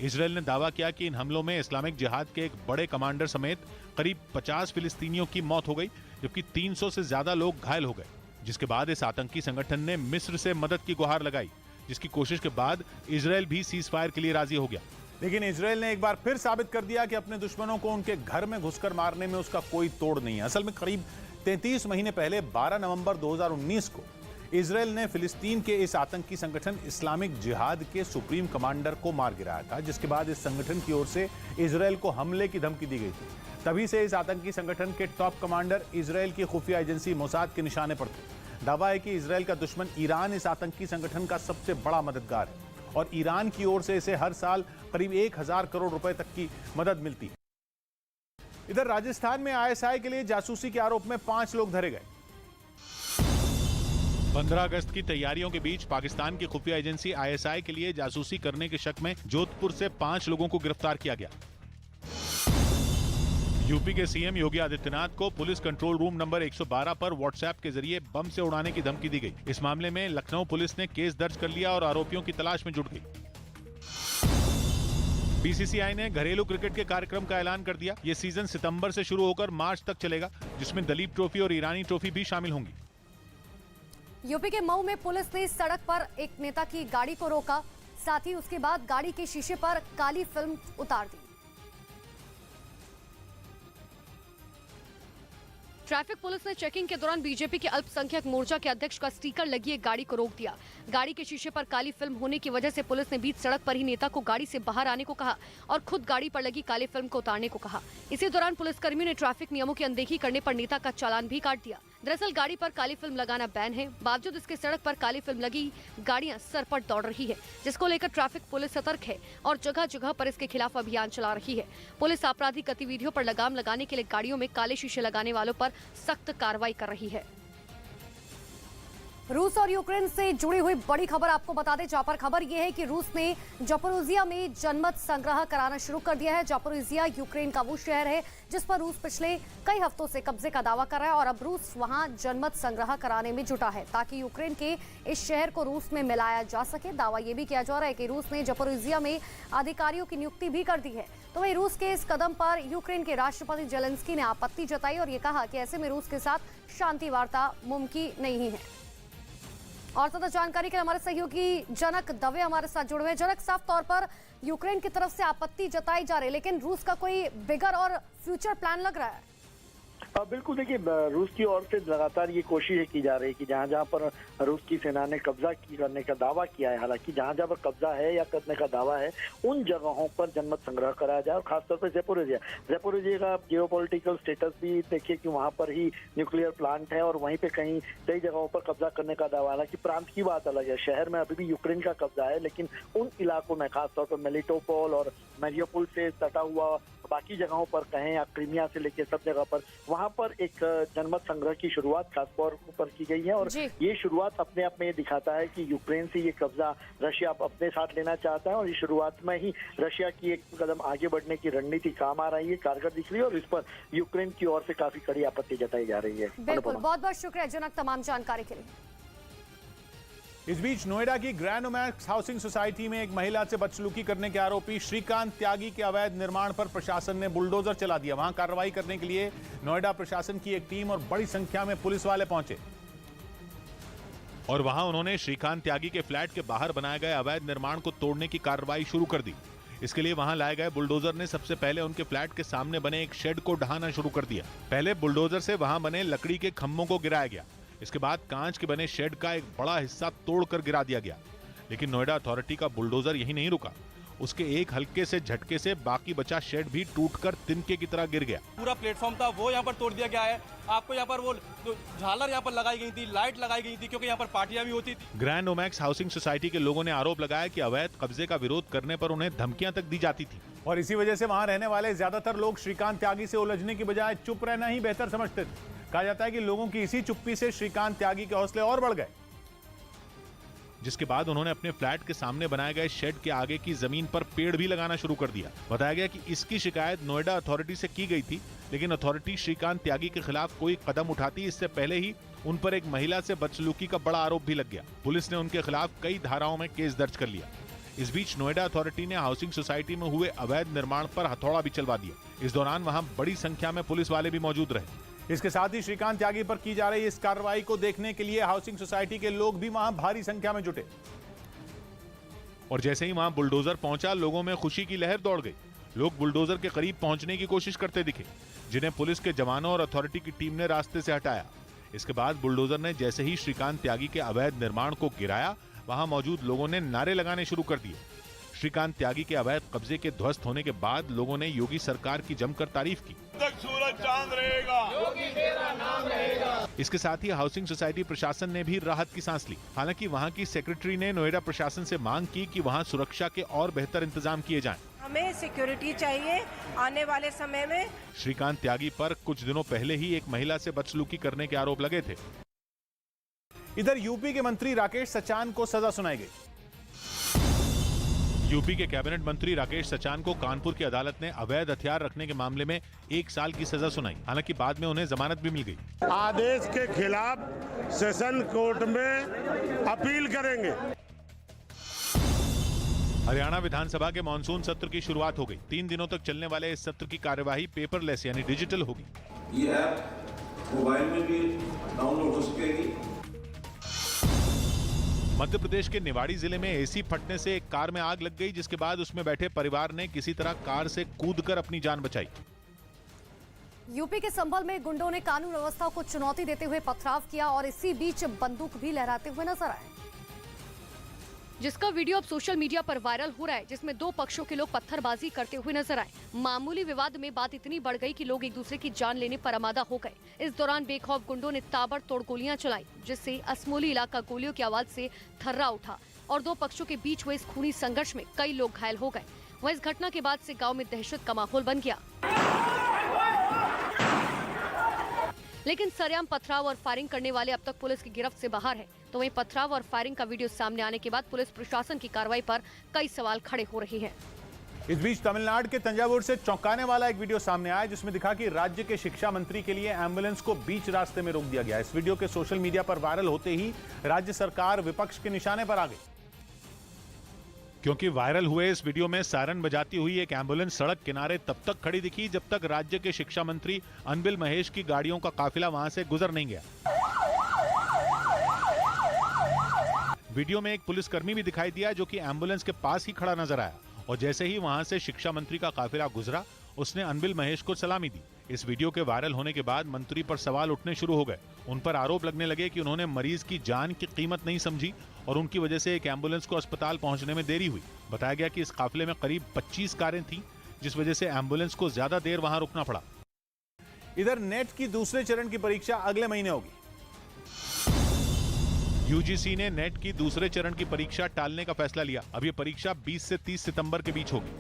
इजरायल ने दावा किया कि इन हमलों में इस्लामिक जिहाद के एक बड़े कमांडर समेत करीब 50 फिलिस्तीनियों की मौत हो गई, जबकि 300 से ज्यादा लोग घायल हो गए। जिसके बाद इस आतंकी संगठन ने मिस्र से मदद की गुहार लगाई, जिसकी कोशिश के बाद इजरायल भी सीज फायर के लिए राजी हो गया। लेकिन इजरायल ने एक बार फिर साबित कर दिया कि अपने दुश्मनों को उनके घर में घुसकर मारने में उसका कोई तोड़ नहीं है। असल में करीब 33 महीने पहले 12 नवंबर 2019 को इजरायल ने फिलिस्तीन के इस आतंकी संगठन इस्लामिक जिहाद के सुप्रीम कमांडर को मार गिराया था, जिसके बाद इस संगठन की ओर से इजरायल को हमले की धमकी दी गई थी। तभी से इस आतंकी संगठन के टॉप कमांडर इजरायल की खुफिया एजेंसी मोसाद के निशाने पर थे। दावा है कि इजरायल का दुश्मन ईरान इस आतंकी संगठन का सबसे बड़ा मददगार है और ईरान की ओर से इसे हर साल करीब 1000 करोड़ रुपए तक की मदद मिलती है। इधर राजस्थान में आईएसआई के लिए जासूसी के आरोप में 5 लोग धरे गए। 15 अगस्त की तैयारियों के बीच पाकिस्तान की खुफिया एजेंसी आईएसआई के लिए जासूसी करने के शक में जोधपुर से 5 लोगों को गिरफ्तार किया गया। यूपी के सीएम योगी आदित्यनाथ को पुलिस कंट्रोल रूम नंबर 112 पर व्हाट्सएप के जरिए बम से उड़ाने की धमकी दी गई। इस मामले में लखनऊ पुलिस ने केस दर्ज कर लिया और आरोपियों की तलाश में जुट गई। बीसीसीआई ने घरेलू क्रिकेट के कार्यक्रम का ऐलान कर दिया। ये सीजन सितंबर से शुरू होकर मार्च तक चलेगा, जिसमें दलीप ट्रॉफी और ईरानी ट्रॉफी भी शामिल होंगी। यूपी के मऊ में पुलिस ने सड़क पर एक नेता की गाड़ी को रोका, साथ ही उसके बाद गाड़ी के शीशे पर काली फिल्म उतार दी। ट्रैफिक पुलिस ने चेकिंग के दौरान बीजेपी के अल्पसंख्यक मोर्चा के अध्यक्ष का स्टिकर लगी एक गाड़ी को रोक दिया। गाड़ी के शीशे पर काली फिल्म होने की वजह से पुलिस ने बीच सड़क पर ही नेता को गाड़ी से बाहर आने को कहा और खुद गाड़ी पर लगी काली फिल्म को उतारने को कहा। इसी दौरान पुलिसकर्मियों ने ट्रैफिक नियमों की अनदेखी करने पर नेता का चालान भी काट दिया। दरअसल गाड़ी पर काली फिल्म लगाना बैन है, बावजूद इसके सड़क पर काली फिल्म लगी गाड़ियां सरपट दौड़ रही है, जिसको लेकर ट्रैफिक पुलिस सतर्क है और जगह जगह पर इसके खिलाफ अभियान चला रही है। पुलिस आपराधिक गतिविधियों पर लगाम लगाने के लिए गाड़ियों में काले शीशे लगाने वालों पर सख्त कार्रवाई कर रही है। रूस और यूक्रेन से जुड़ी हुई बड़ी खबर आपको बता दें, जहां पर खबर यह है कि रूस ने जापोरिजिया में जनमत संग्रह कराना शुरू कर दिया है। जापोरिजिया यूक्रेन का वो शहर है जिस पर रूस पिछले कई हफ्तों से कब्जे का दावा कर रहा है और अब रूस वहां जनमत संग्रह कराने में जुटा है ताकि यूक्रेन के इस शहर को रूस में मिलाया जा सके। दावा यह भी किया जा रहा है कि रूस ने जापोरिजिया में अधिकारियों की नियुक्ति भी कर दी है। तो वहीं रूस के इस कदम पर यूक्रेन के राष्ट्रपति जेलेंस्की ने आपत्ति जताई और ये कहा कि ऐसे में रूस के साथ शांति वार्ता मुमकिन नहीं है। और ज्यादा जानकारी के लिए हमारे सहयोगी जनक दवे हमारे साथ जुड़े हुए। जनक, साफ तौर पर यूक्रेन की तरफ से आपत्ति जताई जा रही है, लेकिन रूस का कोई बिगर और फ्यूचर प्लान लग रहा है? बिल्कुल, देखिए रूस की ओर से लगातार ये कोशिश की जा रही है कि जहां जहां पर रूस की सेना ने कब्जा करने का दावा किया है, हालांकि जहां जहां पर कब्जा है या करने का दावा है उन जगहों पर जनमत संग्रह कराया जाए और खासतौर पर ज़ैपोरिजिया का जियोपॉलिटिकल स्टेटस भी देखिए कि वहां पर ही न्यूक्लियर प्लांट है और वहीं पे कई जगहों पर कब्जा करने का दावा। हालांकि प्रांत की बात अलग है, शहर में अभी भी यूक्रेन का कब्जा है, लेकिन उन इलाकों में खासतौर पर मेलिटोपोल और मैरियोपोल से सटा हुआ बाकी जगहों पर कहें या क्रीमिया से लेकर सब जगह पर वहां पर एक जनमत संग्रह की शुरुआत खासतौर पर की गई है और ये शुरुआत अपने आप में ये दिखाता है कि यूक्रेन से ये कब्जा रशिया अपने साथ लेना चाहता है और ये शुरुआत में ही रशिया की एक कदम आगे बढ़ने की रणनीति काम आ रही है, कारगर दिख रही है और इस पर यूक्रेन की ओर से काफी कड़ी आपत्ति जताई जा रही है। बिल्कुल, बहुत बहुत शुक्रिया जनक तमाम जानकारी के लिए। इस बीच नोएडा की ग्रैंड ओमैक्स हाउसिंग सोसाइटी में एक महिला से बदसलूकी करने के आरोपी श्रीकांत त्यागी के अवैध निर्माण पर प्रशासन ने बुलडोजर चला दिया। वहां कार्रवाई करने के लिए नोएडा प्रशासन की एक टीम और बड़ी संख्या में पुलिस वाले पहुंचे और वहां उन्होंने श्रीकांत त्यागी के फ्लैट के बाहर बनाए गए अवैध निर्माण को तोड़ने की कार्रवाई शुरू कर दी। इसके लिए वहां लाए गए बुलडोजर ने सबसे पहले उनके फ्लैट के सामने बने एक शेड को ढहाना शुरू कर दिया। पहले बुलडोजर से वहां बने लकड़ी के खंभों को गिराया गया। इसके बाद कांच के बने शेड का एक बड़ा हिस्सा तोड़कर गिरा दिया गया। लेकिन नोएडा अथॉरिटी का बुलडोजर यही नहीं रुका, उसके एक हल्के से झटके से बाकी बचा शेड भी टूटकर तिनके की तरह गिर गया। पूरा प्लेटफॉर्म था वो यहाँ पर तोड़ दिया गया है। आपको यहाँ पर वो झालर यहाँ पर लगाई गई थी, लाइट लगाई गई थी क्योंकि यहाँ पर पार्टियां भी होती थी। ग्रैंड ओमैक्स हाउसिंग सोसाइटी के लोगों ने आरोप लगाया कि अवैध कब्जे का विरोध करने पर उन्हें धमकियां तक दी जाती थी और इसी वजह से वहां रहने वाले ज्यादातर लोग श्रीकांत त्यागी से उलझने की बजाय चुप रहना ही बेहतर समझते थे। कहा जाता है कि लोगों की इसी चुप्पी से श्रीकांत त्यागी के हौसले और बढ़ गए, जिसके बाद उन्होंने अपने फ्लैट के सामने बनाए गए शेड के आगे की जमीन पर पेड़ भी लगाना शुरू कर दिया। बताया गया कि इसकी शिकायत नोएडा अथॉरिटी से की गई थी, लेकिन अथॉरिटी श्रीकांत त्यागी के खिलाफ कोई कदम उठाती इससे पहले ही उन पर एक महिला से बदसलूकी का बड़ा आरोप भी लग गया। पुलिस ने उनके खिलाफ कई धाराओं में केस दर्ज कर लिया। इस बीच नोएडा अथॉरिटी ने हाउसिंग सोसाइटी में हुए अवैध निर्माण पर हथौड़ा भी चलवा दिया। इस दौरान वहां बड़ी संख्या में पुलिस वाले भी मौजूद रहे। इसके साथ ही श्रीकांत त्यागी पर की जा रही इस कार्रवाई को देखने के लिए हाउसिंग सोसाइटी के लोग भी वहां भारी संख्या में जुटे और जैसे ही वहां बुलडोजर पहुंचा, लोगों में खुशी की लहर दौड़ गई। लोग बुलडोजर के करीब पहुंचने की कोशिश करते दिखे, जिन्हें पुलिस के जवानों और अथॉरिटी की टीम ने रास्ते से हटाया। इसके बाद बुलडोजर ने जैसे ही श्रीकांत त्यागी के अवैध निर्माण को गिराया, वहां मौजूद लोगों ने नारे लगाने शुरू कर दिए। श्रीकांत त्यागी के अवैध कब्जे के ध्वस्त होने के बाद लोगों ने योगी सरकार की जमकर तारीफ की। तक सूरज चांद रहेगा, योगी मेरा नाम रहेगा। इसके साथ ही हाउसिंग सोसाइटी प्रशासन ने भी राहत की सांस ली। हालांकि वहां की सेक्रेटरी ने नोएडा प्रशासन से मांग की कि वहां सुरक्षा के और बेहतर इंतजाम किए जाएं। हमें सिक्योरिटी चाहिए आने वाले समय में। श्रीकांत त्यागी पर कुछ दिनों पहले ही एक महिला से बदसलूकी करने के आरोप लगे थे। इधर यूपी के मंत्री राकेश सचान को सजा सुनाई गई। यूपी के कैबिनेट मंत्री राकेश सचान को कानपुर की अदालत ने अवैध हथियार रखने के मामले में 1 साल की सजा सुनाई। हालांकि बाद में उन्हें जमानत भी मिल गई। आदेश के खिलाफ सेशन कोर्ट में अपील करेंगे। हरियाणा विधानसभा के मानसून सत्र की शुरुआत हो गई। 3 दिनों तक चलने वाले इस सत्र की कार्यवाही पेपरलेस यानी डिजिटल होगी। ये ऐप मोबाइल में भी डाउनलोड हो सकेगी। मध्य प्रदेश के निवाड़ी जिले में एसी फटने से एक कार में आग लग गई, जिसके बाद उसमें बैठे परिवार ने किसी तरह कार से कूदकर अपनी जान बचाई। यूपी के संभल में गुंडों ने कानून व्यवस्था को चुनौती देते हुए पथराव किया और इसी बीच बंदूक भी लहराते हुए नजर आए, जिसका वीडियो अब सोशल मीडिया पर वायरल हो रहा है, जिसमें 2 पक्षों के लोग पत्थरबाजी करते हुए नजर आए। मामूली विवाद में बात इतनी बढ़ गई कि लोग एक दूसरे की जान लेने पर आमादा हो गए। इस दौरान बेखौफ गुंडों ने ताबड़तोड़ गोलियां चलाई, जिससे असमोली इलाका गोलियों की आवाज से थर्रा उठा और 2 पक्षों के बीच हुए इस खूनी संघर्ष में कई लोग घायल हो गए। वहीं इस घटना के बाद से गाँव में दहशत का माहौल बन गया। लेकिन सरेआम पथराव और फायरिंग करने वाले अब तक पुलिस की गिरफ्त से बाहर है। तो वहीं पथराव और फायरिंग का वीडियो सामने आने के बाद पुलिस प्रशासन की कार्रवाई पर कई सवाल खड़े हो रहे हैं। इस बीच तमिलनाडु के तंजावुर से चौंकाने वाला एक वीडियो सामने आया, जिसमें दिखा कि राज्य के शिक्षा मंत्री के लिए एम्बुलेंस को बीच रास्ते में रोक दिया गया। इस वीडियो के सोशल मीडिया पर वायरल होते ही राज्य सरकार विपक्ष के निशाने पर आ गई, क्योंकि वायरल हुए इस वीडियो में सायरन बजाती हुई एक एम्बुलेंस सड़क किनारे तब तक खड़ी दिखी जब तक राज्य के शिक्षा मंत्री अनबिल महेश की गाड़ियों का काफिला वहां से गुजर नहीं गया। वीडियो में एक पुलिसकर्मी भी दिखाई दिया जो कि एम्बुलेंस के पास ही खड़ा नजर आया और जैसे ही वहां से शिक्षा मंत्री का काफिला गुजरा, उसने अनबिल महेश को सलामी दी। इस वीडियो के वायरल होने के बाद मंत्री पर सवाल उठने शुरू हो गए। उन पर आरोप लगने लगे कि उन्होंने मरीज की जान की कीमत नहीं समझी और उनकी वजह से एक एम्बुलेंस को अस्पताल पहुंचने में देरी हुई। बताया गया कि इस काफिले में करीब 25 कारें थीं, जिस वजह से एम्बुलेंस को ज्यादा देर वहां रुकना पड़ा। इधर नेट की दूसरे चरण की परीक्षा अगले महीने होगी। यूजीसी ने नेट की दूसरे चरण की परीक्षा टालने का फैसला लिया। अब यह परीक्षा 20 से 30 सितंबर के बीच होगी।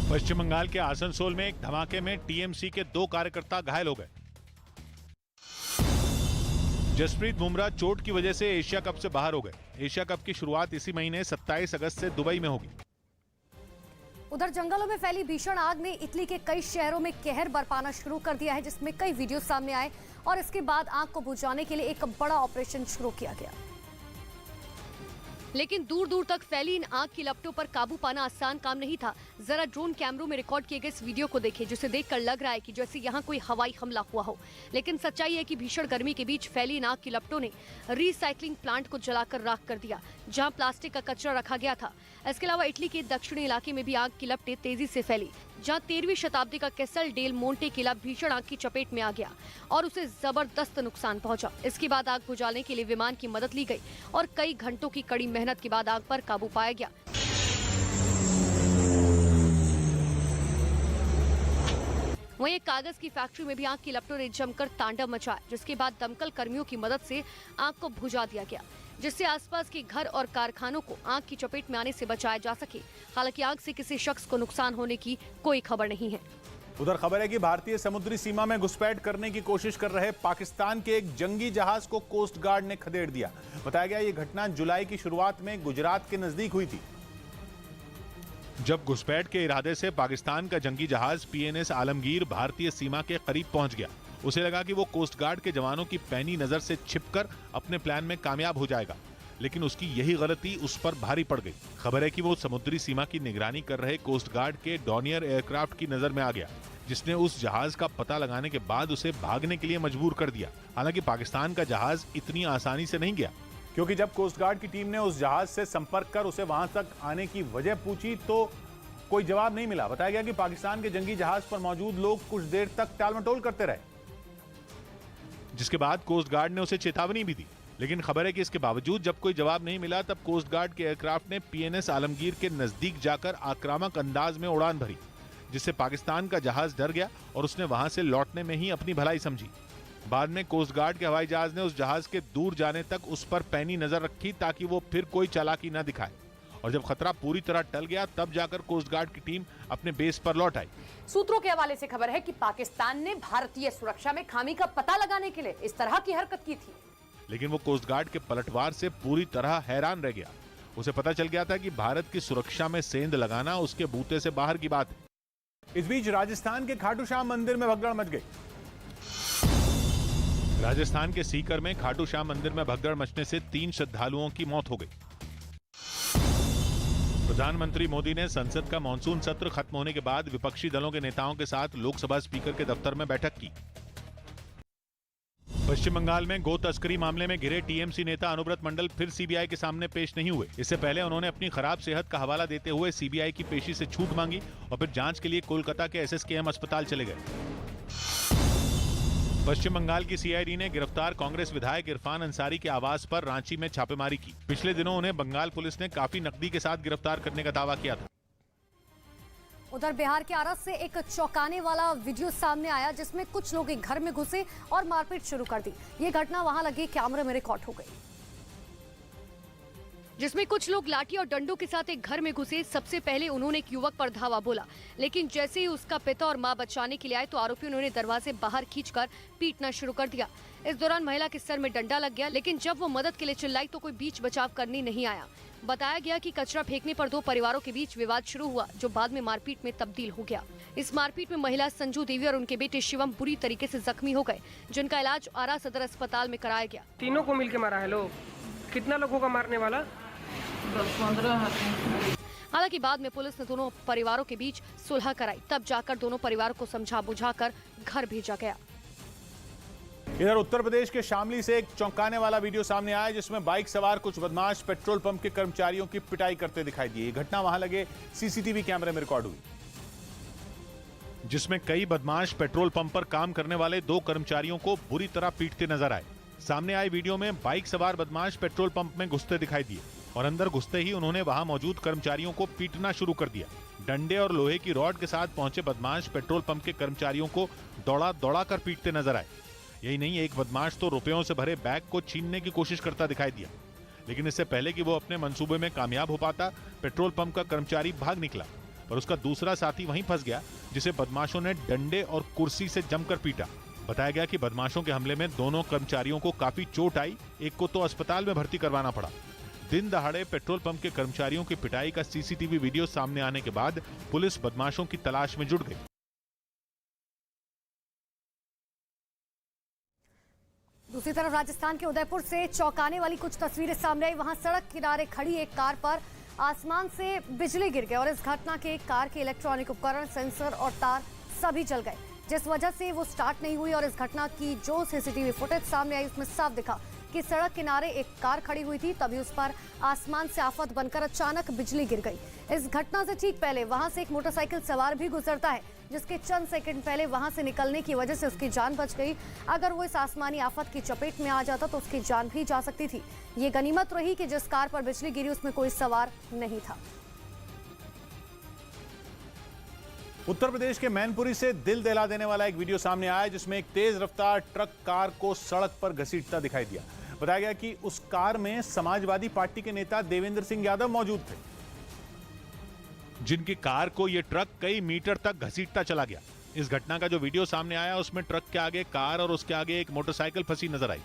पश्चिम बंगाल के आसनसोल में एक धमाके में टीएमसी के 2 कार्यकर्ता घायल हो गए। जसप्रीत बुमराह चोट की वजह से एशिया कप से बाहर हो गए। एशिया कप की शुरुआत इसी महीने 27 अगस्त से दुबई में होगी। उधर जंगलों में फैली भीषण आग ने इटली के कई शहरों में कहर बरपाना शुरू कर दिया है, जिसमें कई वीडियो सामने आए और इसके बाद आग को बुझाने के लिए एक बड़ा ऑपरेशन शुरू किया गया। लेकिन दूर दूर तक फैली इन आग की लपटों पर काबू पाना आसान काम नहीं था। जरा ड्रोन कैमरों में रिकॉर्ड किए गए इस वीडियो को देखें, जिसे देखकर लग रहा है कि जैसे यहाँ कोई हवाई हमला हुआ हो। लेकिन सच्चाई है कि भीषण गर्मी के बीच फैली इन आग की लपटों ने रिसाइकलिंग प्लांट को जलाकर राख कर दिया, जहाँ प्लास्टिक का कचरा रखा गया था। इसके अलावा इटली के दक्षिणी इलाके में भी आग की लपटें तेजी से फैली, जहां 13वीं शताब्दी का कैसल डेल मोंटे किला भीषण आग की चपेट में आ गया और उसे जबरदस्त नुकसान पहुंचा। इसके बाद आग बुझाने के लिए विमान की मदद ली गई और कई घंटों की कड़ी मेहनत के बाद आग पर काबू पाया गया। वहीं एक कागज की फैक्ट्री में भी आग की लपटों ने जमकर तांडव मचाया, जिसके बाद दमकल कर्मियों की मदद से आग को बुझा दिया गया, जिससे आसपास के घर और कारखानों को आग की चपेट में आने से बचाया जा सके। हालांकि आग से किसी शख्स को नुकसान होने की कोई खबर नहीं है। उधर खबर है कि भारतीय समुद्री सीमा में घुसपैठ करने की कोशिश कर रहे पाकिस्तान के एक जंगी जहाज को कोस्ट गार्ड ने खदेड़ दिया। बताया गया ये घटना जुलाई की शुरुआत में गुजरात के नजदीक हुई थी, जब घुसपैठ के इरादे से पाकिस्तान का जंगी जहाज पीएनएस आलमगीर भारतीय सीमा के करीब पहुंच गया। उसे लगा कि वो कोस्ट गार्ड के जवानों की पैनी नजर से छिपकर अपने प्लान में कामयाब हो जाएगा, लेकिन उसकी यही गलती उस पर भारी पड़ गई। खबर है कि वो समुद्री सीमा की निगरानी कर रहे कोस्ट गार्ड के डॉनियर एयरक्राफ्ट की नजर में आ गया, जिसने उस जहाज का पता लगाने के बाद उसे भागने के लिए मजबूर कर दिया। हालांकि पाकिस्तान का जहाज इतनी आसानी से नहीं गया, क्योंकि जब कोस्ट गार्ड की टीम ने उस जहाज से संपर्क कर उसे वहां तक आने की वजह पूछी तो कोई जवाब नहीं मिला। बताया गया कि पाकिस्तान के जंगी जहाज पर मौजूद लोग कुछ देर तक टालमटोल करते रहे, जिसके बाद कोस्ट गार्ड ने उसे चेतावनी भी दी। लेकिन खबर है कि इसके बावजूद जब कोई जवाब नहीं मिला, तब कोस्ट गार्ड के एयरक्राफ्ट ने पीएनएस आलमगीर के नजदीक जाकर आक्रामक अंदाज में उड़ान भरी, जिससे पाकिस्तान का जहाज डर गया और उसने वहां से लौटने में ही अपनी भलाई समझी। बाद में कोस्ट गार्ड के हवाई जहाज ने उस जहाज के दूर जाने तक उस पर पैनी नजर रखी ताकि वो फिर कोई चालाकी न दिखाए, और जब खतरा पूरी तरह टल गया तब जाकर कोस्ट गार्ड की टीम अपने बेस पर लौट आई। सूत्रों के हवाले से खबर है कि पाकिस्तान ने भारतीय सुरक्षा में खामी का पता लगाने के लिए इस तरह की हरकत की थी, लेकिन वो कोस्ट गार्ड के पलटवार से पूरी तरह हैरान रह गया। उसे पता चल गया था कि भारत की सुरक्षा में सेंध लगाना उसके बूते से बाहर की बात है। इस बीच राजस्थान के खाटू श्याम मंदिर में भगदड़ मच गई। राजस्थान के सीकर में खाटू श्याम मंदिर में भगदड़ मचने से 3 श्रद्धालुओं की मौत हो गई। प्रधानमंत्री मोदी ने संसद का मॉनसून सत्र खत्म होने के बाद विपक्षी दलों के नेताओं के साथ लोकसभा स्पीकर के दफ्तर में बैठक की। पश्चिम बंगाल में गो तस्करी मामले में घिरे टीएमसी नेता अनुव्रत मंडल फिर सीबीआई के सामने पेश नहीं हुए। इससे पहले उन्होंने अपनी खराब सेहत का हवाला देते हुए सीबीआई की पेशी से छूट मांगी और फिर जांच के लिए कोलकाता के एसएसकेएम अस्पताल चले गए। पश्चिम बंगाल की सीआईडी ने गिरफ्तार कांग्रेस विधायक इरफान अंसारी के आवास पर रांची में छापेमारी की। पिछले दिनों उन्हें बंगाल पुलिस ने काफी नकदी के साथ गिरफ्तार करने का दावा किया था। उधर बिहार के आरस से एक चौंकाने वाला वीडियो सामने आया जिसमें कुछ लोग एक घर में घुसे और मारपीट शुरू कर दी। ये घटना वहां लगे कैमरे में रिकॉर्ड हो गई, जिसमें कुछ लोग लाठी और डंडों के साथ एक घर में घुसे। सबसे पहले उन्होंने एक युवक पर धावा बोला, लेकिन जैसे ही उसका पिता और मां बचाने के लिए आए तो आरोपियों ने उन्हें दरवाजे बाहर खींचकर पीटना शुरू कर दिया। इस दौरान महिला के सर में डंडा लग गया, लेकिन जब वो मदद के लिए चिल्लाई तो कोई बीच बचाव करने नहीं आया। बताया गया कि कचरा फेंकने पर 2 परिवारों के बीच विवाद शुरू हुआ, जो बाद में मारपीट में तब्दील हो गया। इस मारपीट में महिला संजू देवी और उनके बेटे शिवम बुरी तरीके से जख्मी हो गए, जिनका इलाज आरा सदर अस्पताल में कराया गया। तीनों को मिलकर मारा है लोग। कितना लोगों का मारने वाला? 10-15। हालांकि बाद में पुलिस ने दोनों परिवारों के बीच सुलह कराई, तब जाकर दोनों परिवारों को समझा बुझाकर घर भेजा गया। इधर उत्तर प्रदेश के शामली से एक चौंकाने वाला वीडियो सामने आया जिसमें बाइक सवार कुछ बदमाश पेट्रोल पंप के कर्मचारियों की पिटाई करते दिखाई दिए। घटना वहां लगे सीसीटीवी कैमरे में रिकॉर्ड हुई, जिसमें कई बदमाश पेट्रोल पंप पर काम करने वाले 2 कर्मचारियों को बुरी तरह पीटते नजर आए। सामने आए वीडियो में बाइक सवार बदमाश पेट्रोल पंप में घुसते दिखाई दिए और अंदर घुसते ही उन्होंने वहां मौजूद कर्मचारियों को पीटना शुरू कर दिया। डंडे और लोहे की रॉड के साथ पहुंचे बदमाश पेट्रोल पंप के कर्मचारियों को दौड़ा कर पीटते नजर आए। यही नहीं, एक बदमाश तो रुपयों से भरे बैग को छीनने की कोशिश करता दिखाई दिया, लेकिन इससे पहले कि वो अपने मंसूबे में कामयाब हो पाता, पेट्रोल पंप का कर्मचारी भाग निकला, पर उसका दूसरा साथी वहीं फंस गया, जिसे बदमाशों ने डंडे और कुर्सी से जमकर पीटा। बताया गया कि बदमाशों के हमले में दोनों कर्मचारियों को काफी चोट आई, एक को तो अस्पताल में भर्ती करवाना पड़ा। दिन दहाड़े पेट्रोल पंप के कर्मचारियों की पिटाई का सीसीटीवी वीडियो सामने आने के बाद पुलिस बदमाशों की तलाश में जुट गई। दूसरी तरफ राजस्थान के उदयपुर से चौंकाने वाली कुछ तस्वीरें सामने आई। वहां सड़क किनारे खड़ी एक कार पर आसमान से बिजली गिर गई और इस घटना के कार के इलेक्ट्रॉनिक उपकरण, सेंसर और तार सभी जल गए, जिस वजह से वो स्टार्ट नहीं हुई। और इस घटना की जो सीसीटीवी फुटेज सामने आई उसमें साफ दिखा कि सड़क किनारे एक कार खड़ी हुई थी, तभी उस पर आसमान से आफत बनकर अचानक बिजली गिर गई। इस घटना से ठीक पहले वहां से एक मोटरसाइकिल सवार भी गुजरता है, जिसके चंद सेकंड पहले वहां से निकलने की वजह से उसकी जान बच गई। अगर वो इस आसमानी आफत की चपेट में आ जाता तो उसकी जान भी जा सकती थी। ये गनीमत रही कि जिस कार पर बिजली गिरी उसमें कोई सवार नहीं था। उत्तर प्रदेश के मैनपुरी से दिल दहला देने वाला एक वीडियो सामने आया जिसमें एक तेज रफ्तार ट्रक कार को सड़क पर घसीटता दिखाई दिया। बताया गया कि उस कार में समाजवादी पार्टी के नेता देवेंद्र सिंह यादव मौजूद थे, जिनकी कार को यह ट्रक कई मीटर तक घसीटता चला गया। इस घटना का जो वीडियो सामने आया उसमें ट्रक के आगे कार और उसके आगे एक मोटरसाइकिल फंसी नजर आई,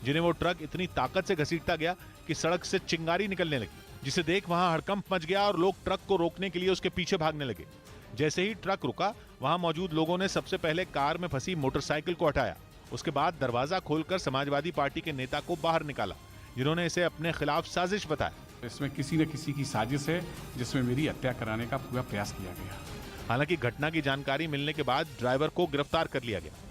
जिन्हें वो ट्रक इतनी ताकत से घसीटता गया कि सड़क से चिंगारी निकलने लगी, जिसे देख वहां हड़कंप मच गया और लोग ट्रक को रोकने के लिए उसके पीछे भागने लगे। जैसे ही ट्रक रुका, वहां मौजूद लोगों ने सबसे पहले कार में फंसी मोटरसाइकिल को हटाया। उसके बाद दरवाजा खोलकर समाजवादी पार्टी के नेता को बाहर निकाला, जिन्होंने इसे अपने खिलाफ साजिश बताया। इसमें किसी न किसी की साजिश है जिसमें मेरी हत्या कराने का पूरा प्रयास किया गया। हालांकि घटना की जानकारी मिलने के बाद ड्राइवर को गिरफ्तार कर लिया गया।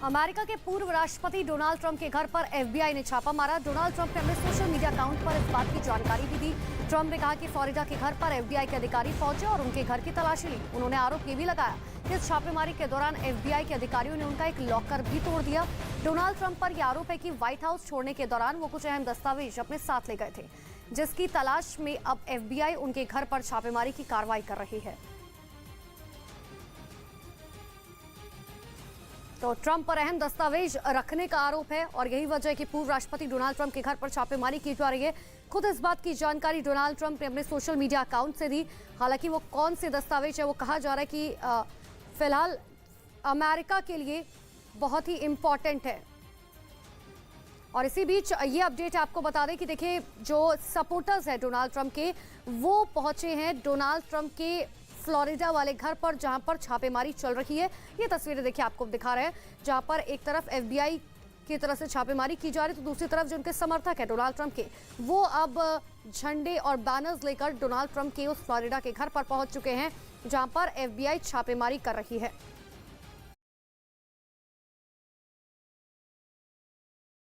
अमेरिका के पूर्व राष्ट्रपति डोनाल्ड ट्रंप के घर पर एफबीआई ने छापा मारा। डोनाल्ड ट्रंप ने अपने सोशल मीडिया अकाउंट पर इस बात की जानकारी भी दी। ट्रंप ने कहा कि फ्लोरिडा के घर पर एफबीआई के अधिकारी पहुंचे और उनके घर की तलाशी ली। उन्होंने आरोप ये भी लगाया कि इस छापेमारी के दौरान एफबीआई के अधिकारियों ने उनका एक लॉकर भी तोड़ दिया। डोनाल्ड ट्रंप पर यह आरोप है कि व्हाइट हाउस छोड़ने के दौरान वो कुछ अहम दस्तावेज अपने साथ ले गए थे, जिसकी तलाश में अब एफबीआई उनके घर पर छापेमारी की कार्रवाई कर रही है। तो ट्रंप पर अहम दस्तावेज रखने का आरोप है और यही वजह है कि पूर्व राष्ट्रपति डोनाल्ड ट्रंप के घर पर छापेमारी की जा रही है। खुद इस बात की जानकारी डोनाल्ड ट्रंप ने अपने सोशल मीडिया अकाउंट से दी। हालांकि वो कौन से दस्तावेज है वो कहा जा रहा है कि फिलहाल अमेरिका के लिए बहुत ही इंपॉर्टेंट है। और इसी बीच ये अपडेट आपको बता दें कि देखिए जो सपोर्टर्स हैं डोनाल्ड ट्रंप के, वो पहुंचे हैं डोनाल्ड ट्रंप के फ्लोरिडा वाले घर पर, जहां पर छापेमारी चल रही है। ये तस्वीरें देखिए आपको दिखा रहे हैं, जहां पर एक तरफ FBI की तरफ से छापेमारी की जा रही है, तो दूसरी तरफ जो उनके समर्थक हैं डोनाल्ड ट्रंप के, वो अब झंडे और बैनर्स लेकर डोनाल्ड ट्रंप के उस फ्लोरिडा के घर पर पहुंच चुके हैं, जहां पर FBI छापेमारी कर रही है।